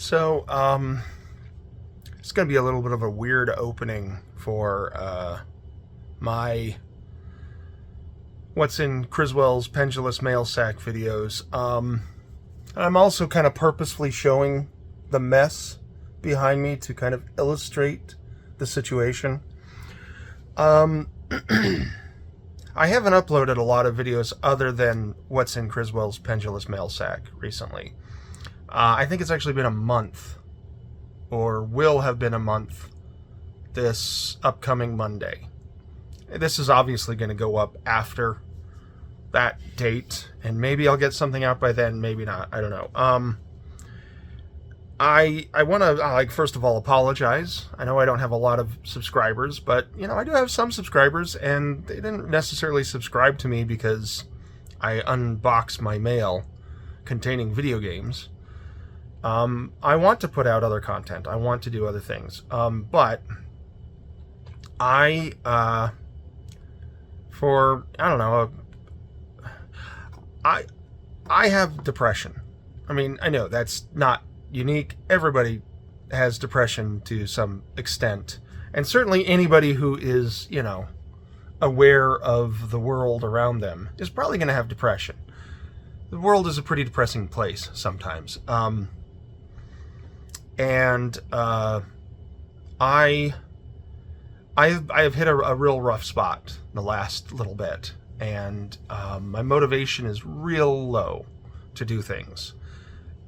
So, it's going to be a little bit of a weird opening for my What's in Criswell's Pendulous Mail Sack videos. I'm also kind of purposefully showing the mess behind me to kind of illustrate the situation. I haven't uploaded a lot of videos other than What's in Criswell's Pendulous Mail Sack recently. I think it's actually been a month, or will have been a month, this upcoming Monday. This is obviously going to go up after that date, and maybe I'll get something out by then, maybe not, I don't know. I want to, first of all, apologize. I know I don't have a lot of subscribers, but, I do have some subscribers, and they didn't necessarily subscribe to me because I unbox my mail containing video games. I want to put out other content. I want to do other things. But I don't know, I have depression. I mean, I know that's not unique. Everybody has depression to some extent. And certainly anybody who is, aware of the world around them is probably going to have depression. The world is a pretty depressing place sometimes. I've hit a real rough spot the last little bit, and my motivation is real low to do things.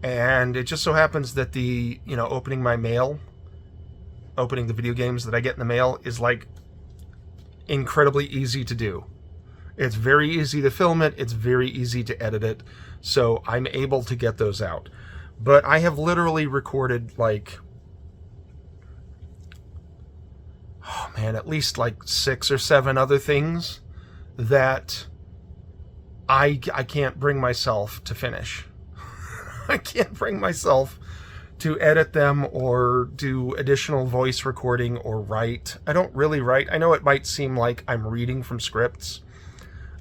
And it just so happens that the, opening my mail, opening the video games that I get in the mail is like incredibly easy to do. It's very easy to film it. It's very easy to edit it. So I'm able to get those out. But I have literally recorded at least 6 or 7 other things that I can't bring myself to finish. I can't bring myself to edit them or do additional voice recording or write. I don't really write. I know it might seem like I'm reading from scripts.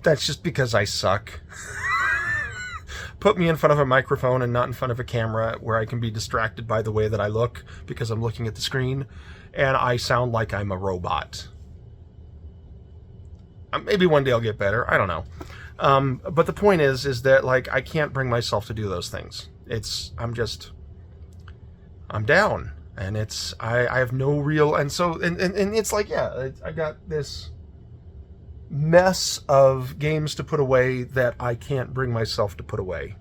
That's just because I suck. Put me in front of a microphone and not in front of a camera where I can be distracted by the way that I look because I'm looking at the screen, and I sound like I'm a robot. Maybe one day I'll get better. I don't know. But the point is that I can't bring myself to do those things. I'm down, and I have no real, and so, and it's I got this mess of games to put away that I can't bring myself to put away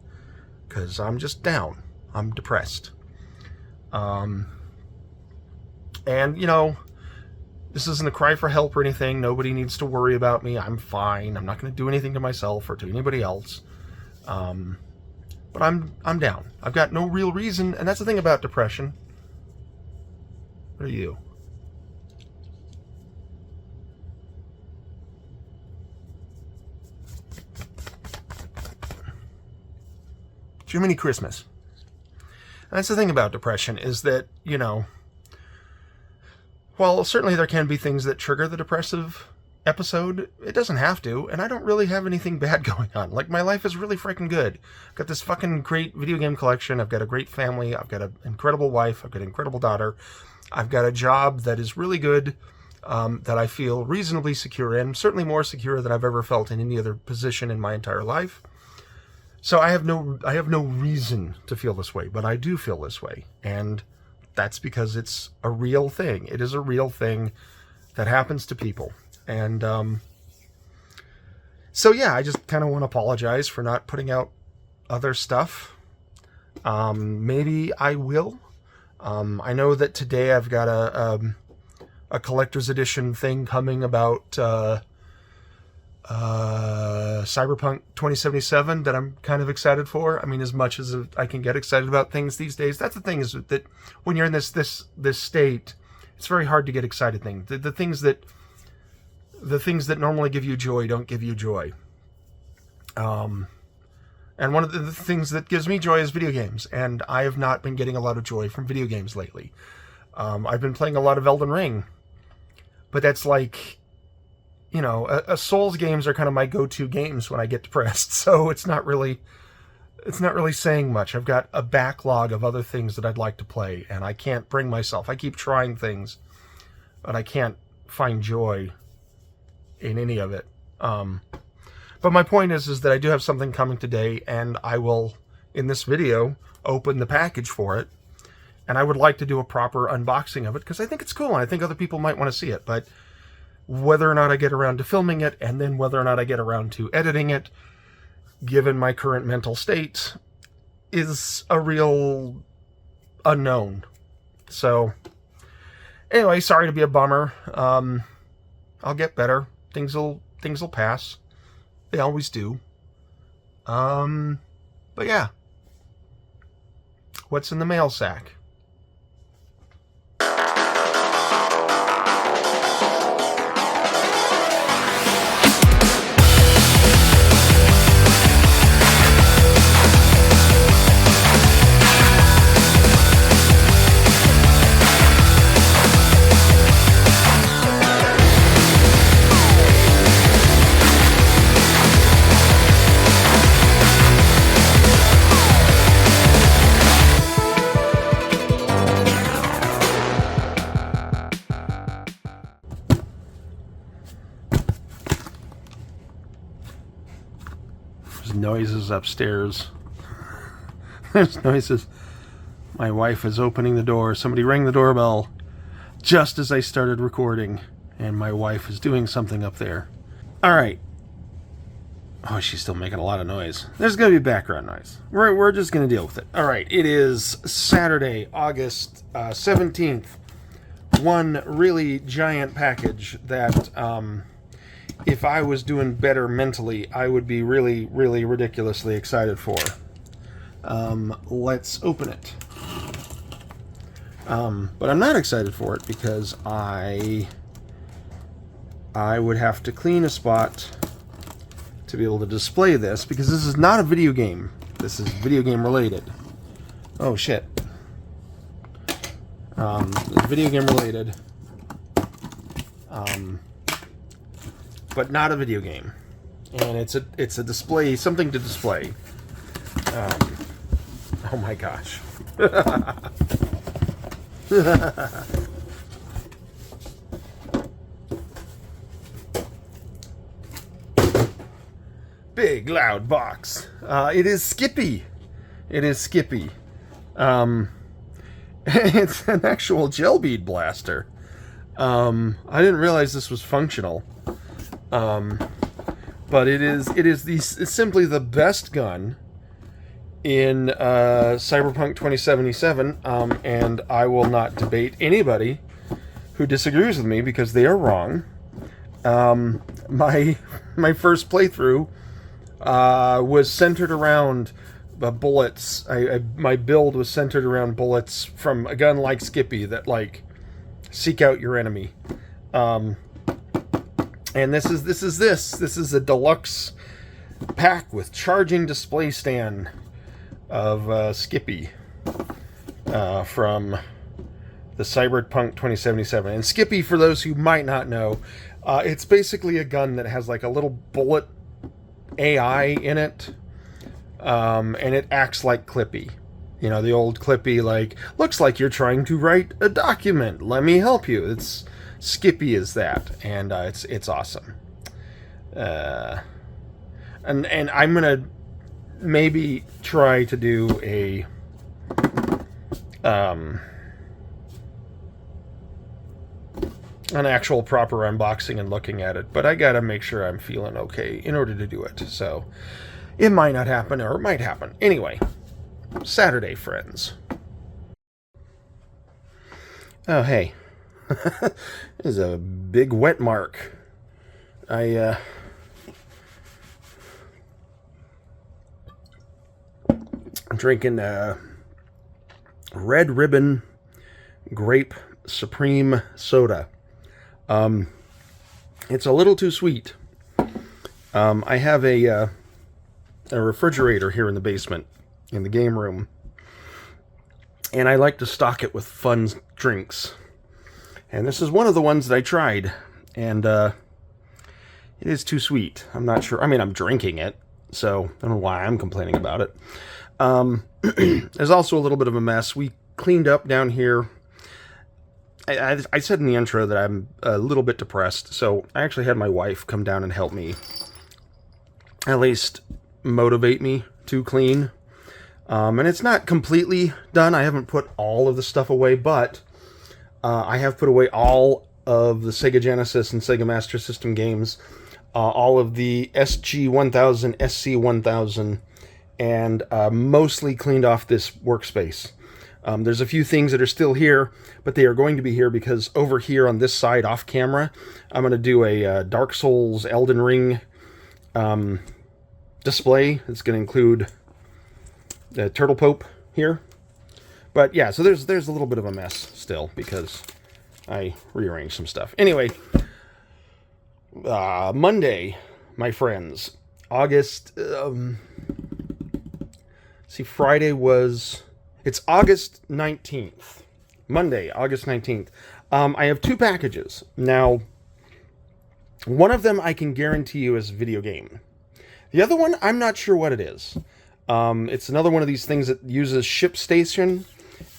because I'm just down. I'm depressed. And this isn't a cry for help or anything. Nobody needs to worry about me. I'm fine. I'm not going to do anything to myself or to anybody else. But I'm down. I've got no real reason, and that's the thing about depression. What are you? Jiminy Christmas. And that's the thing about depression is that, while certainly there can be things that trigger the depressive episode, it doesn't have to, and I don't really have anything bad going on. My life is really freaking good. I've got this fucking great video game collection. I've got a great family. I've got an incredible wife. I've got an incredible daughter. I've got a job that is really good, that I feel reasonably secure in, certainly more secure than I've ever felt in any other position in my entire life. So I have no reason to feel this way, but I do feel this way, and that's because it's a real thing. It is a real thing that happens to people, and so yeah, I just kind of want to apologize for not putting out other stuff. Maybe I will. I know that today I've got a collector's edition thing coming about Cyberpunk 2077 that I'm kind of excited for. I mean, as much as I can get excited about things these days. That's the thing, is that when you're in this state, it's very hard to get excited things. The things that normally give you joy don't give you joy. And one of the things that gives me joy is video games, and I have not been getting a lot of joy from video games lately. I've been playing a lot of Elden Ring, but that's Souls games are kind of my go-to games when I get depressed, so it's not really it's not really saying much. I've got a backlog of other things that I'd like to play, and I can't bring myself. I keep trying things, but I can't find joy in any of it. But my point is that I do have something coming today, and I will, in this video, open the package for it. And I would like to do a proper unboxing of it, because I think it's cool, and I think other people might want to see it. But whether or not I get around to filming it, and then whether or not I get around to editing it, given my current mental state, is a real unknown. So, anyway, sorry to be a bummer. I'll get better. Things will pass. They always do. But yeah. What's in the mail sack? There's noises upstairs. There's noises. My wife is opening the door. Somebody rang the doorbell just as I started recording, and my wife is doing something up there. All right. Oh, she's still making a lot of noise. There's going to be background noise. We're just going to deal with it. All right. It is Saturday, August 17th. One really giant package that, if I was doing better mentally, I would be really, really ridiculously excited for. Let's open it. But I'm not excited for it because I would have to clean a spot to be able to display this, because this is not a video game. This is video game related. Oh shit. It's video game related. But not a video game. And it's a display, something to display. Oh my gosh. Big loud box. It is Skippy. It is Skippy. It's an actual gel bead blaster. I didn't realize this was functional. But it's simply the best gun in Cyberpunk 2077, and I will not debate anybody who disagrees with me because they are wrong. My first playthrough was centered around bullets. My build was centered around bullets from a gun like Skippy that like seek out your enemy. And this is a deluxe pack with charging display stand of Skippy from the Cyberpunk 2077. And Skippy, for those who might not know, it's basically a gun that has like a little bullet AI in it, and it acts like Clippy. You know, the old Clippy, like, looks like you're trying to write a document. Let me help you. It's Skippy is that, and it's awesome. And I'm gonna maybe try to do a an actual proper unboxing and looking at it, but I gotta make sure I'm feeling okay in order to do it. So it might not happen, or it might happen. Anyway, Saturday, friends. Oh, hey. There's a big wet mark. I'm drinking Red Ribbon Grape Supreme Soda. It's a little too sweet. I have a refrigerator here in the basement, in the game room, and I like to stock it with fun drinks. And this is one of the ones that I tried, and it is too sweet. I'm not sure. I mean, I'm drinking it. So I don't know why I'm complaining about it. There's also a little bit of a mess. We cleaned up down here. I said in the intro that I'm a little bit depressed, so I actually had my wife come down and help me, at least motivate me to clean. And it's not completely done. I haven't put all of the stuff away, but I have put away all of the Sega Genesis and Sega Master System games, all of the SG-1000, SC-1000, and mostly cleaned off this workspace. There's a few things that are still here, but they are going to be here because over here on this side, off camera, I'm going to do a Dark Souls Elden Ring display. It's going to include the Turtle Pope here. But yeah, so there's a little bit of a mess still because I rearranged some stuff. Anyway, Monday, my friends, August... Friday was... It's August 19th. Monday, August 19th. I have 2 packages. Now, one of them I can guarantee you is a video game. The other one, I'm not sure what it is. It's another one of these things that uses ShipStation,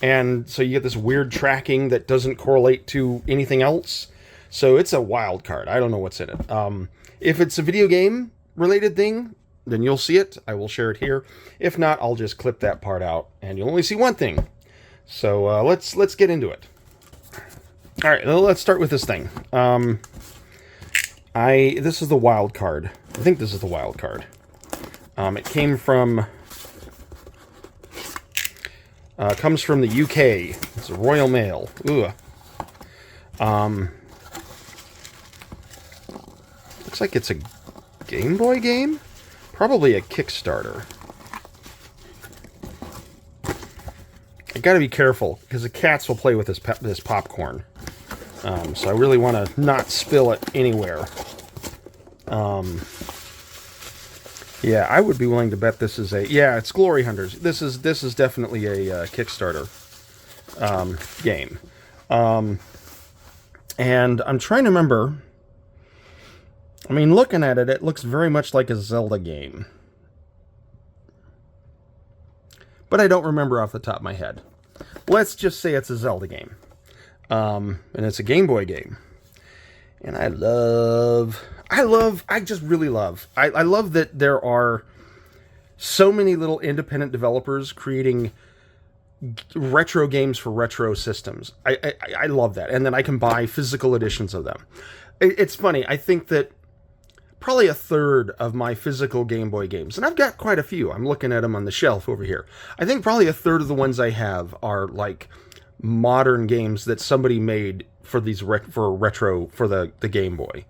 and so you get this weird tracking that doesn't correlate to anything else. So it's a wild card. I don't know what's in it. If it's a video game related thing, then you'll see it. I will share it here. If not, I'll just clip that part out, and you'll only see one thing. So let's get into it. All right, let's start with this thing. This is the wild card. I think this is the wild card. It came from... comes from the UK. It's a Royal Mail. Ooh. Looks like it's a Game Boy game? Probably a Kickstarter. I gotta be careful, because the cats will play with this popcorn. So I really want to not spill it anywhere. Yeah, I would be willing to bet this is a... Yeah, it's Glory Hunters. This is definitely a Kickstarter game. And I'm trying to remember... I mean, looking at it, it looks very much like a Zelda game. But I don't remember off the top of my head. Let's just say it's a Zelda game. And it's a Game Boy game. And I love that there are so many little independent developers creating retro games for retro systems. I love that. And then I can buy physical editions of them. It's funny, I think that probably a third of my physical Game Boy games, and I've got quite a few, I'm looking at them on the shelf over here. I think probably a third of the ones I have are like modern games that somebody made for these for the Game Boy.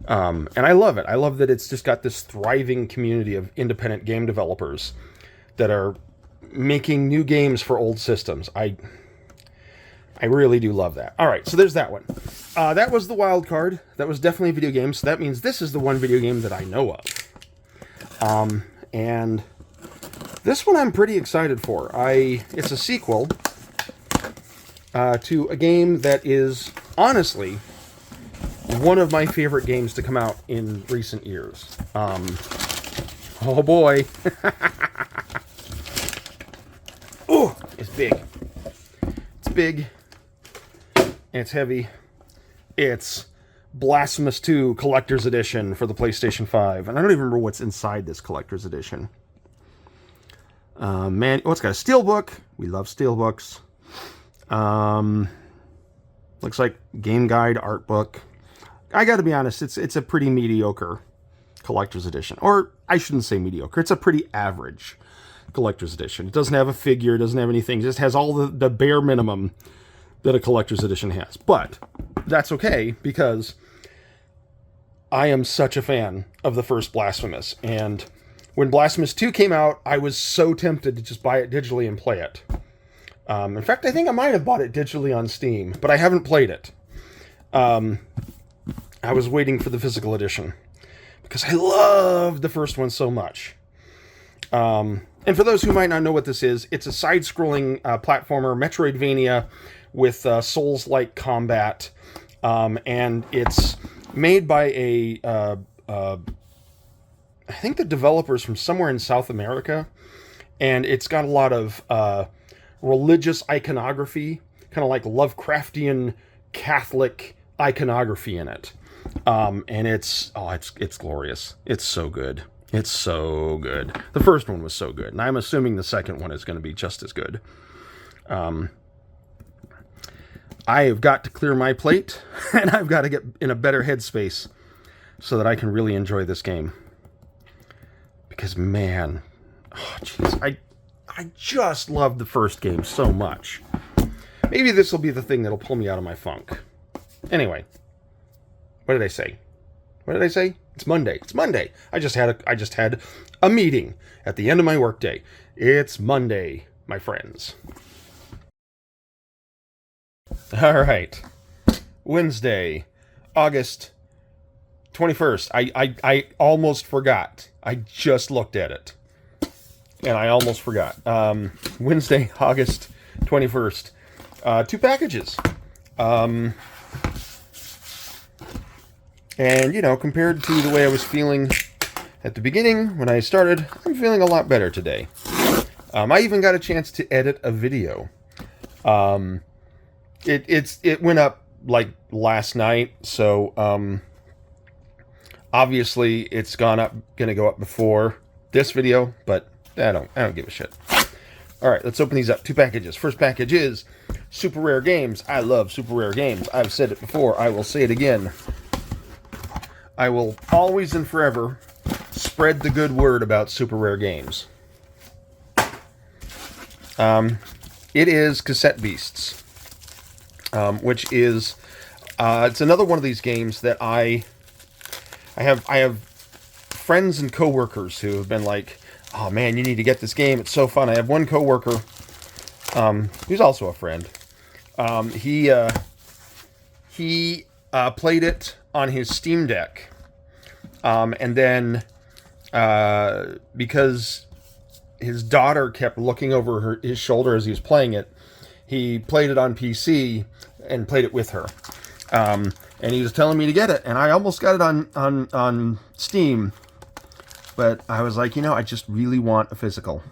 And I love it. I love that it's just got this thriving community of independent game developers that are making new games for old systems. I really do love that. All right, so there's that one. That was the wild card. That was definitely a video game, so that means this is the one video game that I know of. And this one I'm pretty excited for. It's a sequel to a game that is, honestly, one of my favorite games to come out in recent years. Oh boy. Oh, it's big. It's big. And it's heavy. It's Blasphemous 2 Collector's Edition for the PlayStation 5. And I don't even remember what's inside this Collector's Edition. It's got a steelbook. We love steelbooks. Looks like game guide, art book. I gotta be honest, it's a pretty mediocre Collector's Edition. Or, I shouldn't say mediocre. It's a pretty average Collector's Edition. It doesn't have a figure, it doesn't have anything. It just has all the bare minimum that a Collector's Edition has. But that's okay, because I am such a fan of the first Blasphemous. And when Blasphemous 2 came out, I was so tempted to just buy it digitally and play it. In fact, I think I might have bought it digitally on Steam, but I haven't played it. I was waiting for the physical edition, because I loved the first one so much. And for those who might not know what this is, it's a side-scrolling platformer, Metroidvania, with Souls-like combat, and it's made by a I think the developer's from somewhere in South America, and it's got a lot of religious iconography, kind of like Lovecraftian Catholic iconography in it. And it's glorious. It's so good. It's so good. The first one was so good, and I'm assuming the second one is going to be just as good. I have got to clear my plate, and I've got to get in a better headspace so that I can really enjoy this game. Because, man, oh, jeez, I just love the first game so much. Maybe this will be the thing that'll pull me out of my funk. Anyway, what did I say? What did I say? It's Monday. It's Monday. I just had a meeting at the end of my workday. It's Monday, my friends. All right. Wednesday, August 21st. I almost forgot. I just looked at it. And I almost forgot. Wednesday, August 21st. 2 packages. And, you know, compared to the way I was feeling at the beginning when I started, I'm feeling a lot better today. I even got a chance to edit a video. It went up like last night, so obviously it's gonna go up before this video, but I don't give a shit. All right, let's open these up. 2 packages. First package is super rare games. I love super rare games. I've said it before. I will say it again. I will always and forever spread the good word about super rare games. It is Cassette Beasts, which is it's another one of these games that I have friends and coworkers who have been like, "Oh man, you need to get this game. It's so fun." I have one coworker who's also a friend. He played it on his Steam Deck, and then because his daughter kept looking over his shoulder as he was playing it, he played it on PC and played it with her. And he was telling me to get it, and I almost got it on Steam, but I was like, you know, I just really want a physical.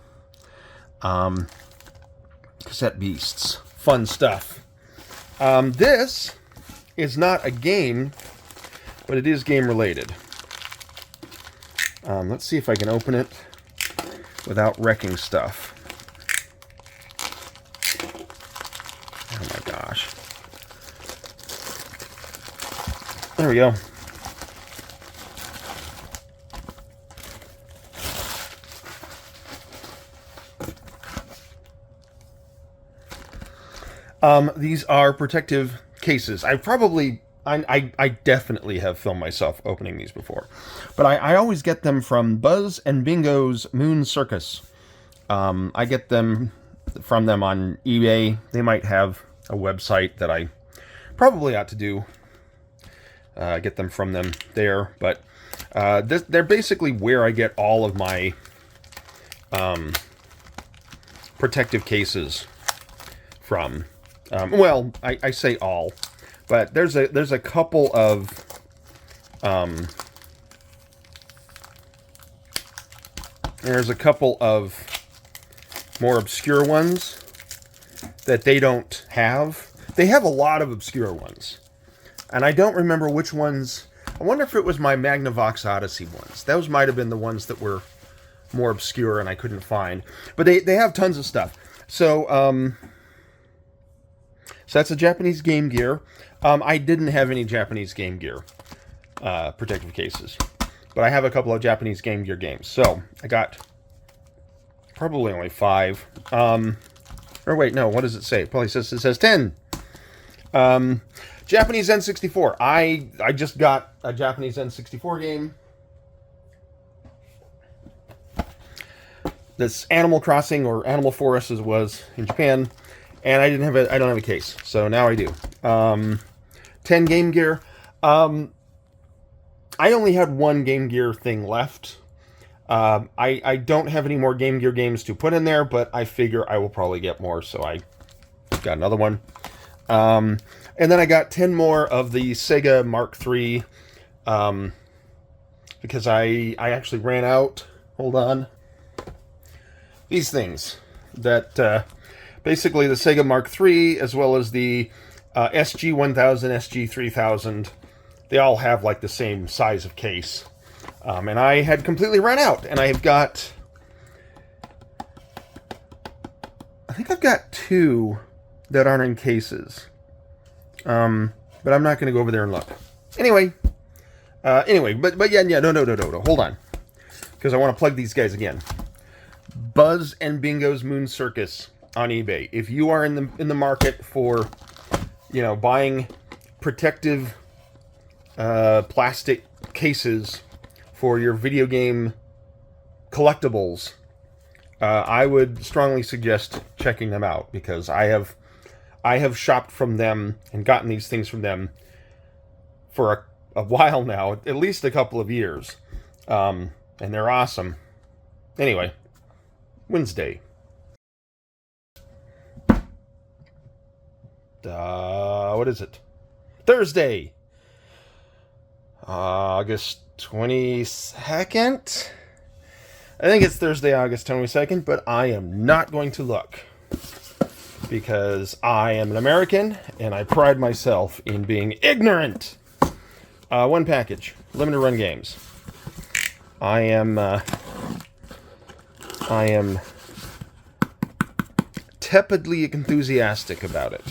Cassette Beasts. Fun stuff. This is not a game, but it is game related. Let's see if I can open it without wrecking stuff. Oh my gosh. There we go. These are protective cases. I definitely have filmed myself opening these before. But I always get them from Buzz and Bingo's Moon Circus. I get them from them on eBay. They might have a website that I probably ought to do. Get them from them there. But they're basically where I get all of my protective cases from. Well, I say all, but there's a couple of more obscure ones that they don't have. They have a lot of obscure ones, and I don't remember which ones. I wonder if it was my Magnavox Odyssey ones. Those might have been the ones that were more obscure and I couldn't find. But they have tons of stuff. So that's a Japanese Game Gear. I didn't have any Japanese Game Gear protective cases, but I have a couple of Japanese Game Gear games. So I got probably only 5. Or wait, no, what does it say? It probably says 10. Japanese N64. I just got a Japanese N64 game. That's Animal Crossing, or Animal Forest as it was in Japan. And I don't have a case, so now I do. 10 Game Gear. I only had one Game Gear thing left. I don't have any more Game Gear games to put in there, but I figure I will probably get more, so I got another one. And then I got 10 more of the Sega Mark III because I actually ran out. Hold on. These things that basically the Sega Mark III as well as the SG-1000, SG-3000, they all have like the same size of case. And I had completely run out, and I think I've got 2 that aren't in cases. But I'm not going to go over there and look. Anyway, but yeah, no, hold on. Because I want to plug these guys again. Buzz and Bingo's Moon Circus on eBay. If you are in the market for, buying protective plastic cases for your video game collectibles, I would strongly suggest checking them out, because I have shopped from them and gotten these things from them for a while now, at least a couple of years, and they're awesome. Anyway, Wednesday. What is it? Thursday, August 22nd. I think it's Thursday, August 22nd, but I am not going to look, because I am an American and I pride myself in being ignorant. 1 package, limited run games. I am tepidly enthusiastic about it.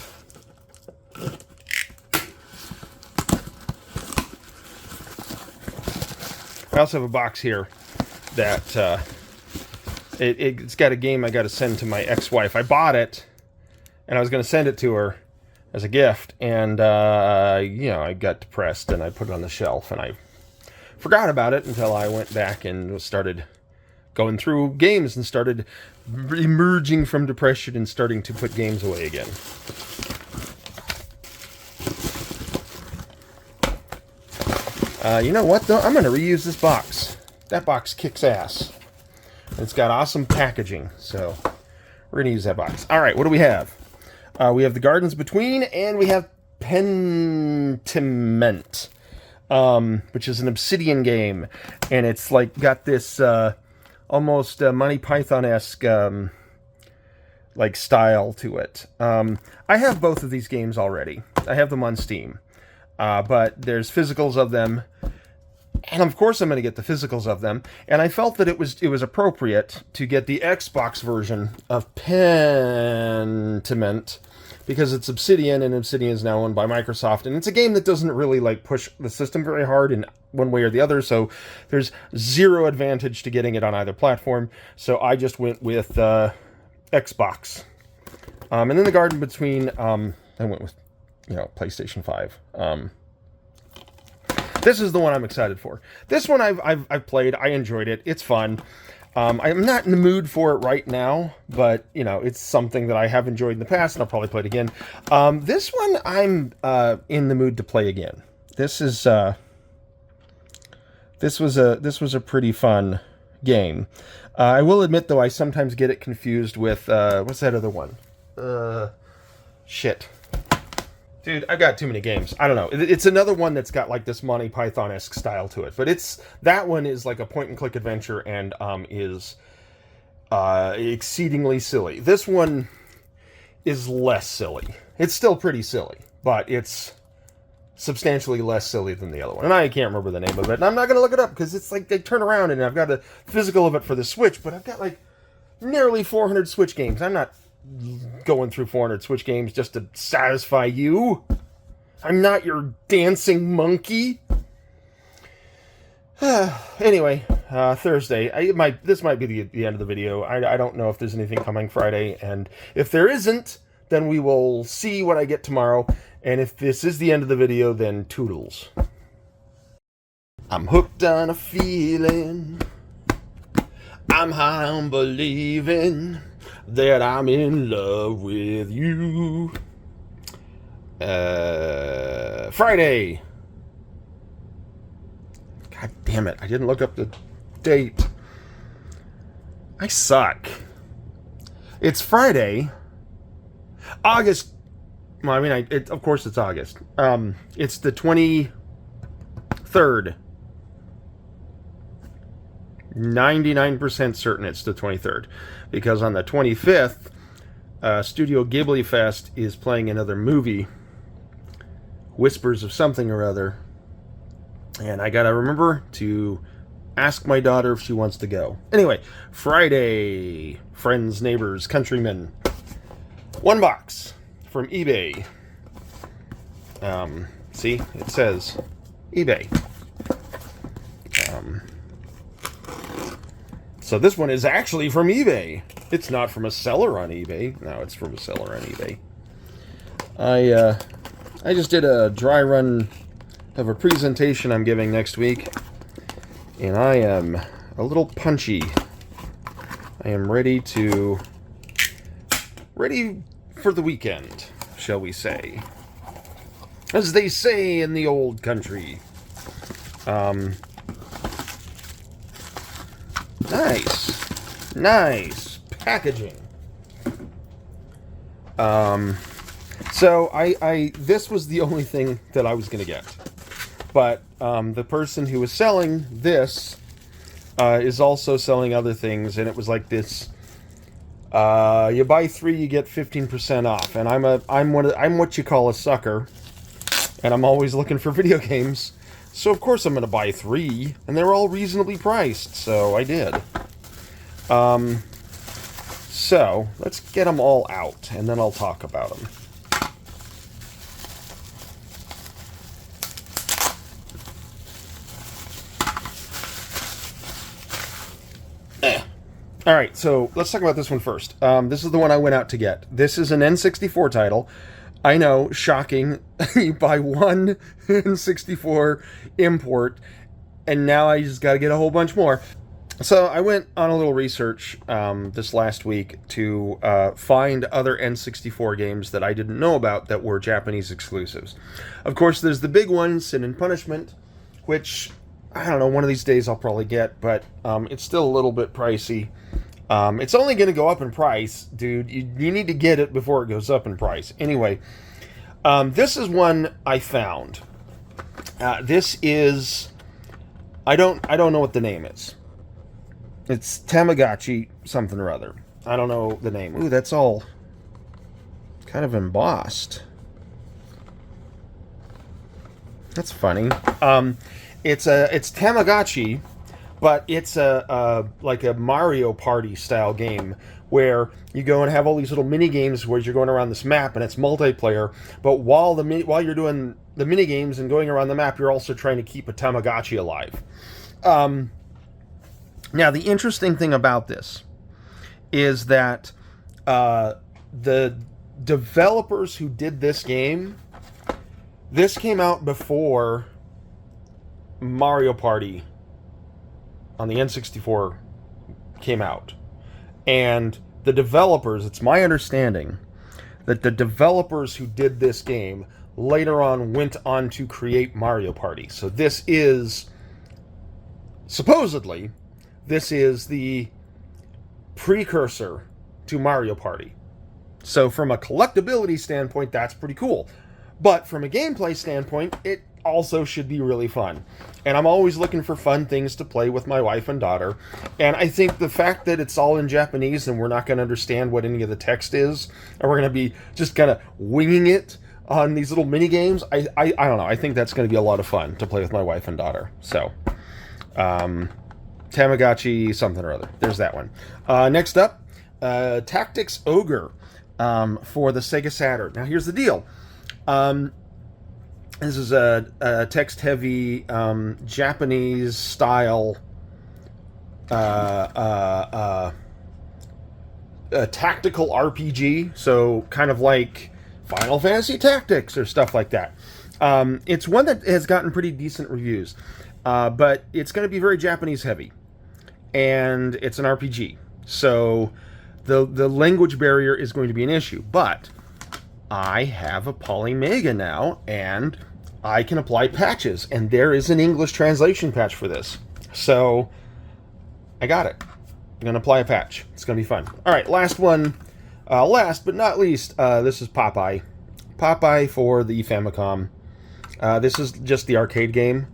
I also have a box here that it's got a game I got to send to my ex-wife. I bought it, and I was going to send it to her as a gift, and I got depressed and I put it on the shelf, and I forgot about it until I went back and started going through games and started emerging from depression and starting to put games away again. You know what, though? I'm going to reuse this box. That box kicks ass. It's got awesome packaging, so we're going to use that box. All right, what do we have? We have The Gardens Between, and we have Pentiment, which is an Obsidian game, and it's like got this almost Monty Python-esque like style to it. I have both of these games already. I have them on Steam, but there's physicals of them. And of course I'm going to get the physicals of them. And I felt that it was appropriate to get the Xbox version of Pentiment, because it's Obsidian, and Obsidian is now owned by Microsoft. And it's a game that doesn't really like push the system very hard in one way or the other. So there's zero advantage to getting it on either platform. So I just went with Xbox. And then The Garden Between, I went with, PlayStation 5. This is the one I'm excited for. This one I've played. I enjoyed it. It's fun. I'm not in the mood for it right now, but it's something that I have enjoyed in the past, and I'll probably play it again. This one I'm in the mood to play again. This was a pretty fun game. I will admit, though, I sometimes get it confused with what's that other one? Shit. Dude, I've got too many games. I don't know. It's another one that's got like this Monty Python-esque style to it. But that one is like a point-and-click adventure and is exceedingly silly. This one is less silly. It's still pretty silly, but it's substantially less silly than the other one. And I can't remember the name of it. And I'm not going to look it up because it's like they turn around and I've got a physical of it for the Switch, but I've got like nearly 400 Switch games. I'm not going through 400 Switch games just to satisfy you. I'm not your dancing monkey. Anyway, Thursday. This might be the end of the video. I don't know if there's anything coming Friday, and if there isn't, then we will see what I get tomorrow. And if this is the end of the video, then toodles. I'm hooked on a feeling. I'm high on believing that I'm in love with you. Friday. God damn it. I didn't look up the date. I suck. It's Friday. August. Well, I mean, of course it's August. It's the 23rd. 99% certain it's the 23rd. Because on the 25th, Studio Ghibli Fest is playing another movie, Whispers of something or other. And I gotta remember to ask my daughter if she wants to go. Anyway, Friday, friends, neighbors, countrymen. 1 box from eBay. See, it says eBay. So this one is actually from eBay. It's not from a seller on eBay. No, it's from a seller on eBay. I just did a dry run of a presentation I'm giving next week, and I am a little punchy. I am ready for the weekend, shall we say. As they say in the old country. Nice packaging. So this was the only thing that I was gonna get, but the person who was selling this is also selling other things, and it was like this. You buy 3, you get 15% off, and I'm what you call a sucker, and I'm always looking for video games. So of course I'm going to buy 3, and they're all reasonably priced, so I did. So let's get them all out, and then I'll talk about them. Alright, so let's talk about this one first. This is the one I went out to get. This is an N64 title. I know, shocking. You buy one N64 import, and now I just got to get a whole bunch more. So I went on a little research this last week to find other N64 games that I didn't know about that were Japanese exclusives. Of course, there's the big one, Sin and Punishment, which, I don't know, one of these days I'll probably get, but it's still a little bit pricey. It's only going to go up in price, dude. You need to get it before it goes up in price. Anyway, this is one I found. This is... I don't know what the name is. It's Tamagotchi something or other. I don't know the name. Ooh, that's all kind of embossed. That's funny. It's Tamagotchi, but it's like a Mario Party style game where you go and have all these little mini games where you're going around this map, and it's multiplayer. But while you're doing the mini games and going around the map, you're also trying to keep a Tamagotchi alive. Now, the interesting thing about this is that the developers who did this game, this came out before Mario Party on the N64 came out. And the developers, it's my understanding that the developers who did this game later on went on to create Mario Party. So this is, supposedly, this is the precursor to Mario Party. So from a collectability standpoint, that's pretty cool. But from a gameplay standpoint, it also should be really fun. And I'm always looking for fun things to play with my wife and daughter. And I think the fact that it's all in Japanese and we're not going to understand what any of the text is, and we're going to be just kind of winging it on these little mini games, I don't know. I think that's going to be a lot of fun to play with my wife and daughter. So, Tamagotchi something or other. There's that one. Next up, Tactics Ogre for the Sega Saturn. Now, here's the deal. This is a text-heavy Japanese-style tactical RPG, so kind of like Final Fantasy Tactics or stuff like that. It's one that has gotten pretty decent reviews, but it's going to be very Japanese-heavy, and it's an RPG, so the language barrier is going to be an issue, but I have a Polymega now, and I can apply patches, and there is an English translation patch for this. So, I got it. I'm going to apply a patch. It's going to be fun. Alright, last one. Last but not least, this is Popeye. Popeye for the Famicom. This is just the arcade game,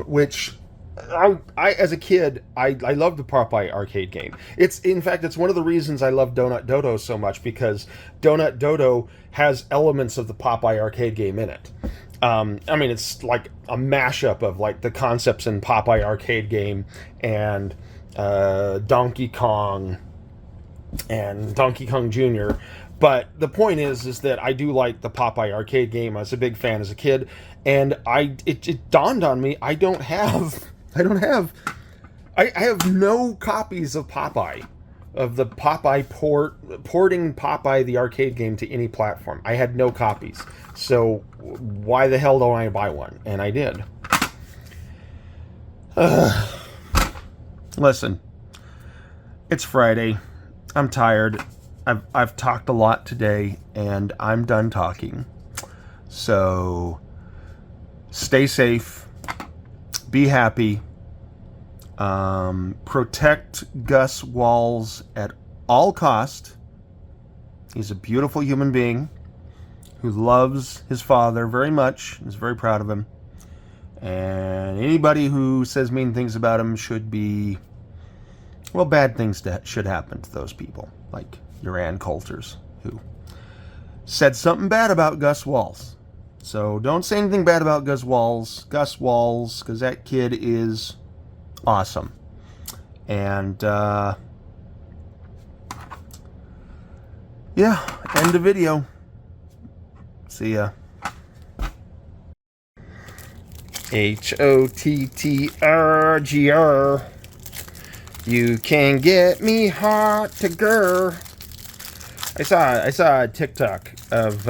which I as a kid, I loved the Popeye arcade game. In fact, it's one of the reasons I love Donut Dodo so much, because Donut Dodo has elements of the Popeye arcade game in it. I mean, it's like a mashup of like the concepts in Popeye arcade game and Donkey Kong and Donkey Kong Jr. But the point is that I do like the Popeye arcade game. I was a big fan as a kid, and it dawned on me I have no copies of Popeye, of the Popeye porting Popeye the arcade game to any platform. I had no copies, so why the hell don't I buy one? And I did. Listen, it's Friday. I'm tired. I've talked a lot today, and I'm done talking. So stay safe. Be happy. Protect Gus Walls at all cost. He's a beautiful human being who loves his father very much, is very proud of him. And anybody who says mean things about him should be, well, bad things should happen to those people, like your Ann Coulters, who said something bad about Gus Walls. So don't say anything bad about Gus Walls, because that kid is awesome. And yeah, end the video. See ya. HOTTRGR. You can get me hot to gur. I saw a TikTok of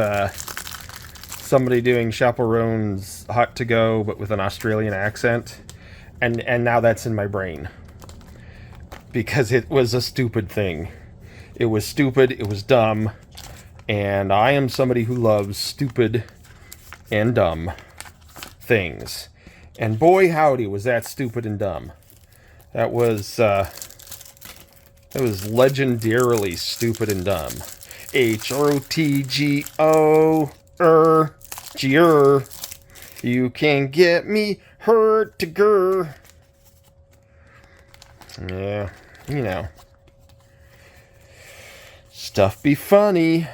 somebody doing Chaperone's Hot to Go, but with an Australian accent, and now that's in my brain because it was a stupid thing. It was stupid. It was dumb, and I am somebody who loves stupid and dumb things. And boy, howdy, was that stupid and dumb. That was legendarily stupid and dumb. HOTGO You can get me hurt to gur. Yeah, you know. Stuff be funny.